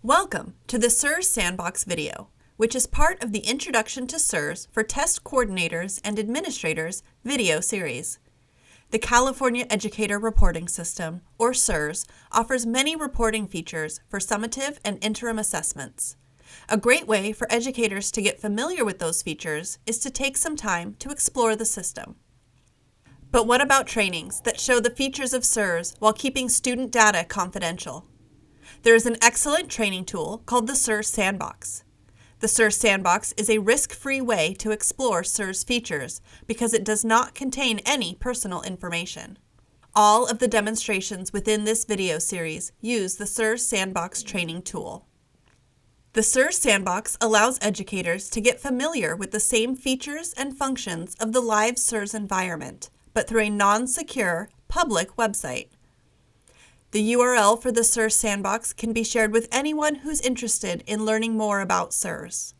Welcome to the CERS Sandbox video, which is part of the Introduction to CERS for Test Coordinators and Administrators video series. The California Educator Reporting System, or CERS, offers many reporting features for summative and interim assessments. A great way for educators to get familiar with those features is to take some time to explore the system. But what about trainings that show the features of CERS while keeping student data confidential? There is an excellent training tool called the CERS Sandbox. The CERS Sandbox is a risk-free way to explore CERS features because it does not contain any personal information. All of the demonstrations within this video series use the CERS Sandbox training tool. The CERS Sandbox allows educators to get familiar with the same features and functions of the live CERS environment, but through a non-secure, public website. The URL for the CERS Sandbox can be shared with anyone who's interested in learning more about CERS.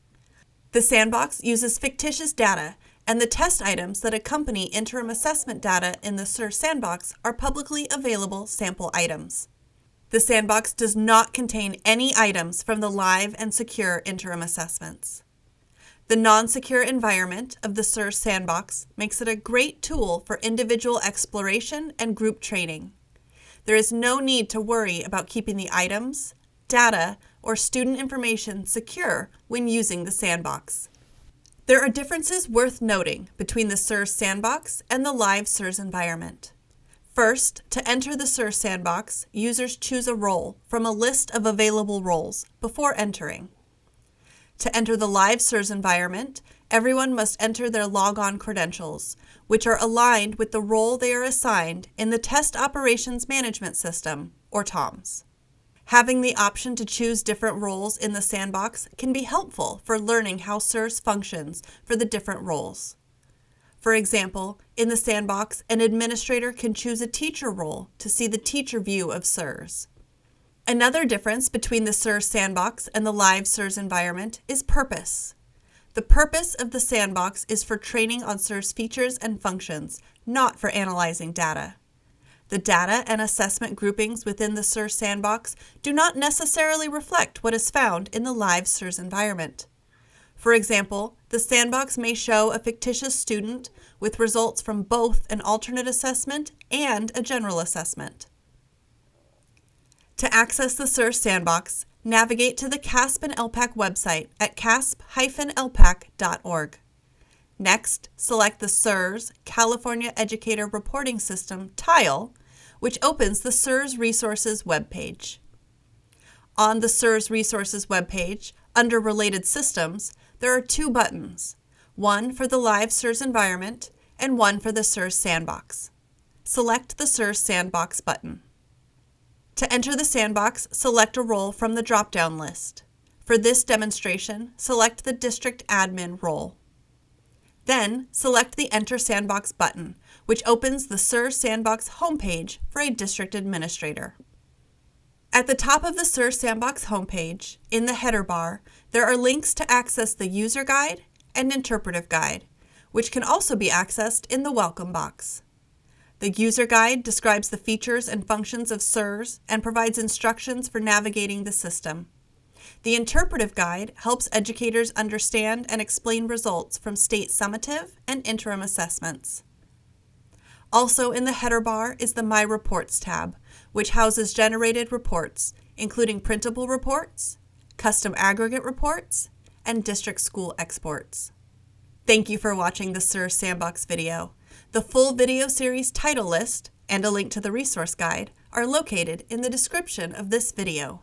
The Sandbox uses fictitious data, and the test items that accompany interim assessment data in the CERS Sandbox are publicly available sample items. The Sandbox does not contain any items from the live and secure interim assessments. The non-secure environment of the CERS Sandbox makes it a great tool for individual exploration and group training. There is no need to worry about keeping the items, data, or student information secure when using the Sandbox. There are differences worth noting between the CERS Sandbox and the live CERS environment. First, to enter the CERS Sandbox, users choose a role from a list of available roles before entering. To enter the live CERS environment, everyone must enter their logon credentials, which are aligned with the role they are assigned in the Test Operations Management System, or TOMS. Having the option to choose different roles in the Sandbox can be helpful for learning how CERS functions for the different roles. For example, in the Sandbox, an administrator can choose a teacher role to see the teacher view of CERS. Another difference between the CERS Sandbox and the live CERS environment is purpose. The purpose of the Sandbox is for training on CERS features and functions, not for analyzing data. The data and assessment groupings within the CERS Sandbox do not necessarily reflect what is found in the live CERS environment. For example, the Sandbox may show a fictitious student with results from both an alternate assessment and a general assessment. To access the CERS Sandbox, navigate to the CAASPP and ELPAC website at caaspp-elpac.org. Next, select the CERS California Educator Reporting System tile, which opens the CERS Resources webpage. On the CERS Resources webpage, under Related Systems, there are two buttons, one for the live CERS environment and one for the CERS Sandbox. Select the CERS Sandbox button. To enter the Sandbox, select a role from the drop-down list. For this demonstration, select the District Admin role. Then, select the Enter Sandbox button, which opens the CERS Sandbox homepage for a district administrator. At the top of the CERS Sandbox homepage, in the header bar, there are links to access the User Guide and Interpretive Guide, which can also be accessed in the Welcome box. The User Guide describes the features and functions of CERS and provides instructions for navigating the system. The Interpretive Guide helps educators understand and explain results from state summative and interim assessments. Also in the header bar is the My Reports tab, which houses generated reports, including printable reports, custom aggregate reports, and district school exports. Thank you for watching the CERS Sandbox video. The full video series title list and a link to the resource guide are located in the description of this video.